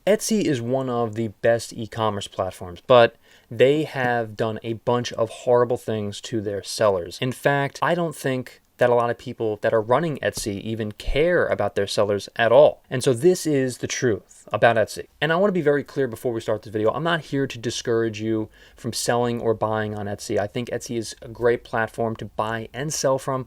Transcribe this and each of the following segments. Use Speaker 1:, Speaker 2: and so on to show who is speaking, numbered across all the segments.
Speaker 1: Etsy is one of the best e-commerce platforms, but they have done a bunch of horrible things to their sellers. In fact, I don't think that a lot of people that are running Etsy even care about their sellers at all. And so this is the truth about Etsy. And I want to be very clear before we start this video. I'm not here to discourage you from selling or buying on Etsy. I think Etsy is a great platform to buy and sell from.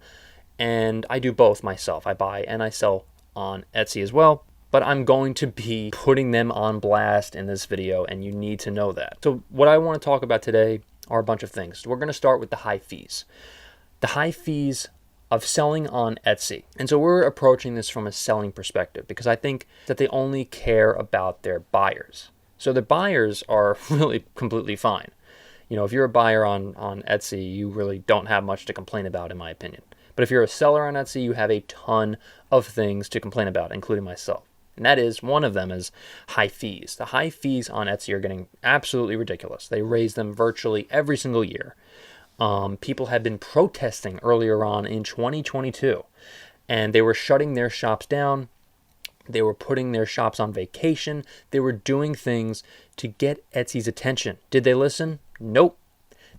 Speaker 1: And I do both myself. I buy and I sell on Etsy as well. But I'm going to be putting them on blast in this video, and you need to know that. So what I want to talk about today are a bunch of things. We're going to start with the high fees. The high fees of selling on Etsy. And so we're approaching this from a selling perspective because I think that they only care about their buyers. So the buyers are really completely fine. You know, if you're a buyer on Etsy, you really don't have much to complain about, in my opinion. But if you're a seller on Etsy, you have a ton of things to complain about, including myself. And that is, one of them is high fees. The high fees on Etsy are getting absolutely ridiculous. They raise them virtually every single year. People had been protesting earlier on in 2022, and they were shutting their shops down. They were putting their shops on vacation. They were doing things to get Etsy's attention. Did they listen? Nope.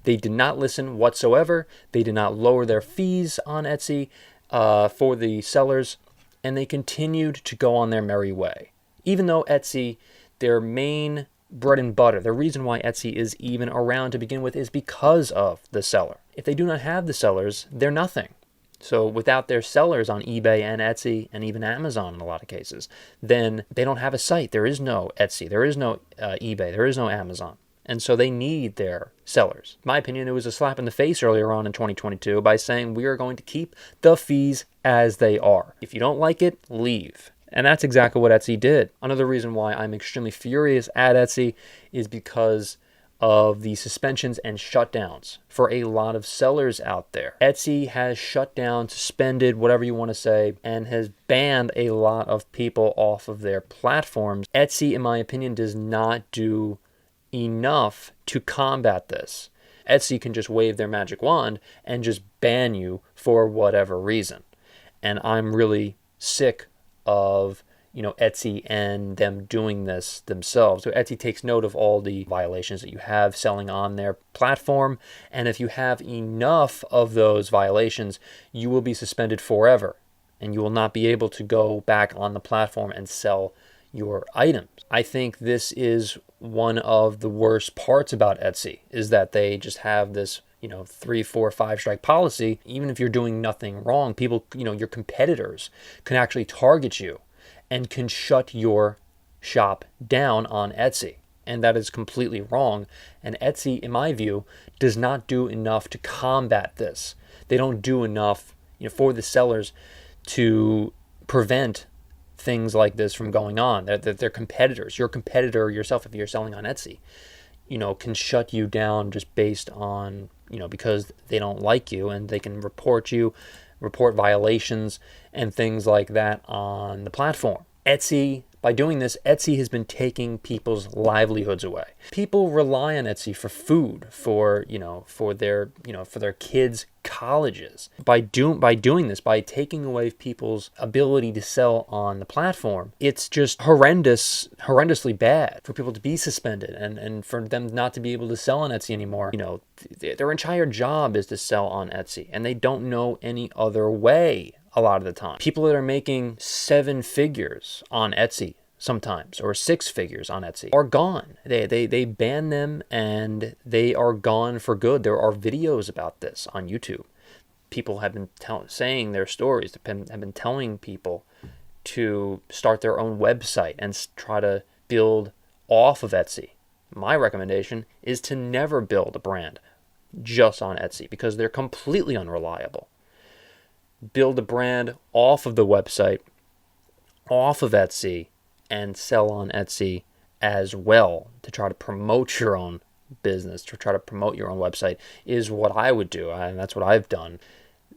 Speaker 1: They did not listen whatsoever. They did not lower their fees on Etsy for the sellers, and they continued to go on their merry way. Even though Etsy, their main bread and butter, the reason why Etsy is even around to begin with is because of the seller. If they do not have the sellers, they're nothing. So without their sellers on eBay and Etsy and even Amazon in a lot of cases, then they don't have a site. There is no Etsy, there is no eBay, there is no Amazon. And so they need their sellers. In my opinion, it was a slap in the face earlier on in 2022 by saying we are going to keep the fees as they are. If you don't like it, leave. And that's exactly what Etsy did. Another reason why I'm extremely furious at Etsy is because of the suspensions and shutdowns for a lot of sellers out there. Etsy has shut down, suspended, whatever you want to say, and has banned a lot of people off of their platforms. Etsy, in my opinion, does not do enough to combat this. Etsy can just wave their magic wand and just ban you for whatever reason. And I'm really sick of, Etsy and them doing this themselves. So Etsy takes note of all the violations that you have selling on their platform. And if you have enough of those violations, you will be suspended forever. And you will not be able to go back on the platform and sell your items. I think this is one of the worst parts about Etsy, is that they just have this 3, 4, 5 strike policy. Even if you're doing nothing wrong, people, your competitors can actually target you and can shut your shop down on Etsy. And that is completely wrong. And Etsy, in my view, does not do enough to combat this. They don't do enough, for the sellers to prevent things like this from going on. They're competitors. Your competitor yourself, if you're selling on Etsy, can shut you down just based on, because they don't like you, and they can report violations and things like that on the platform. Etsy, by doing this, Etsy has been taking people's livelihoods away. People rely on Etsy for food, for their kids' colleges. By doing this, by taking away people's ability to sell on the platform, it's just horrendously bad for people to be suspended and for them not to be able to sell on Etsy anymore. Their entire job is to sell on Etsy, and they don't know any other way. A lot of the time, people that are making 7 figures on Etsy sometimes, or 6 figures on Etsy, are gone. They ban them, and they are gone for good. There are videos about this on YouTube. People have been saying their stories, have been telling people to start their own website and try to build off of Etsy. My recommendation is to never build a brand just on Etsy, because they're completely unreliable. Build a brand off of the website, off of Etsy, and sell on Etsy as well to try to promote your own business, to try to promote your own website is what I would do, and that's what I've done.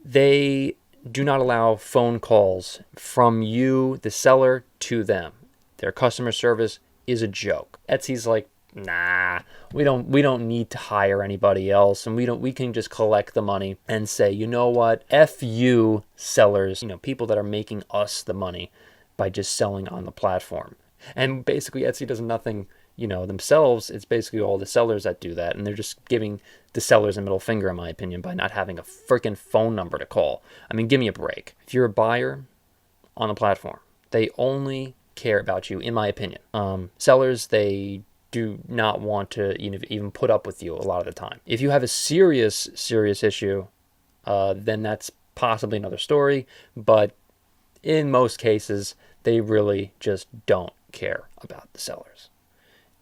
Speaker 1: They do not allow phone calls from you, the seller, to them. Their customer service is a joke. Etsy's like, nah, we don't need to hire anybody else, and we can just collect the money and say, you know what, F you sellers, people that are making us the money by just selling on the platform. And basically Etsy does nothing, themselves. It's basically all the sellers that do that. And they're just giving the sellers a middle finger, in my opinion, by not having a freaking phone number to call. I mean, give me a break. If you're a buyer on a platform, they only care about you, in my opinion. Sellers, they do not want to even put up with you a lot of the time. If you have a serious issue, then that's possibly another story. But in most cases, they really just don't care about the sellers.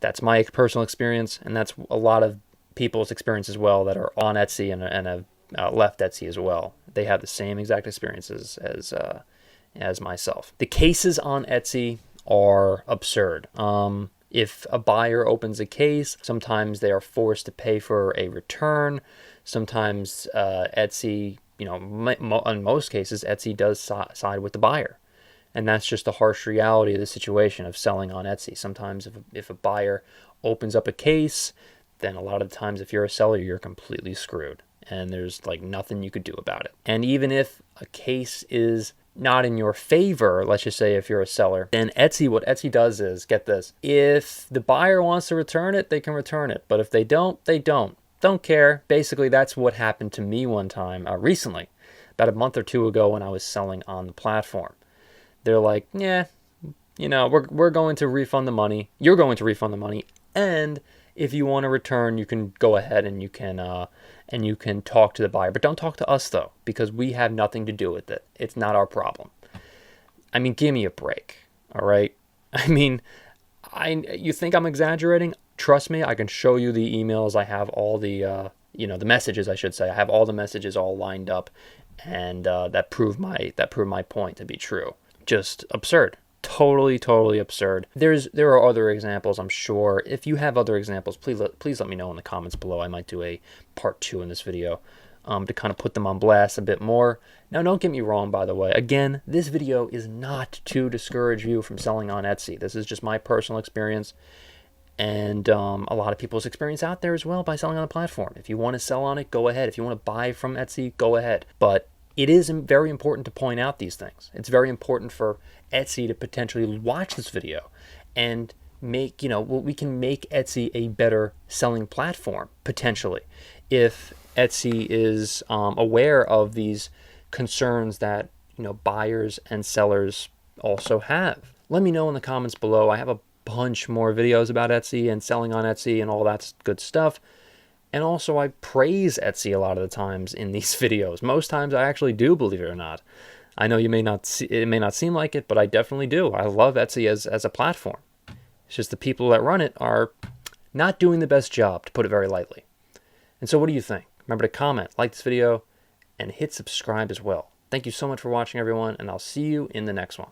Speaker 1: That's my personal experience, and that's a lot of people's experience as well that are on Etsy and have left Etsy as well. They have the same exact experiences as myself. The cases on Etsy are absurd. If a buyer opens a case, sometimes they are forced to pay for a return. Sometimes Etsy, in most cases, Etsy does side with the buyer. And that's just the harsh reality of the situation of selling on Etsy. Sometimes if a buyer opens up a case, then a lot of the times if you're a seller, you're completely screwed. And there's like nothing you could do about it. And even if a case is not in your favor, let's just say if you're a seller, then Etsy, what Etsy does is, get this, if the buyer wants to return it, they can return it. But if they don't, they don't. Don't care. Basically, that's what happened to me one time recently, about a month or two ago when I was selling on the platform. They're like, yeah, we're going to refund the money. You're going to refund the money. And if you want to return, you can go ahead and you can talk to the buyer. But don't talk to us, though, because we have nothing to do with it. It's not our problem. I mean, give me a break, all right? I mean, you think I'm exaggerating? Trust me, I can show you the emails. I have all the, the messages, I should say. I have all the messages all lined up, and that prove my point to be true. Just absurd. Totally absurd. There are other examples, I'm sure. If you have other examples, please let me know in the comments below. I might do a part 2 in this video to kind of put them on blast a bit more. Now, don't get me wrong, by the way. Again, this video is not to discourage you from selling on Etsy. This is just my personal experience and a lot of people's experience out there as well by selling on the platform. If you want to sell on it, go ahead. If you want to buy from Etsy, go ahead. But it is very important to point out these things. It's very important for Etsy to potentially watch this video and make, we can make Etsy a better selling platform, potentially, if Etsy is aware of these concerns that, buyers and sellers also have. Let me know in the comments below. I have a bunch more videos about Etsy and selling on Etsy and all that good stuff. And also, I praise Etsy a lot of the times in these videos. Most times I actually do, believe it or not. I know it may not seem like it, but I definitely do. I love Etsy as a platform. It's just the people that run it are not doing the best job, to put it very lightly. And so what do you think? Remember to comment, like this video, and hit subscribe as well. Thank you so much for watching, everyone, and I'll see you in the next one.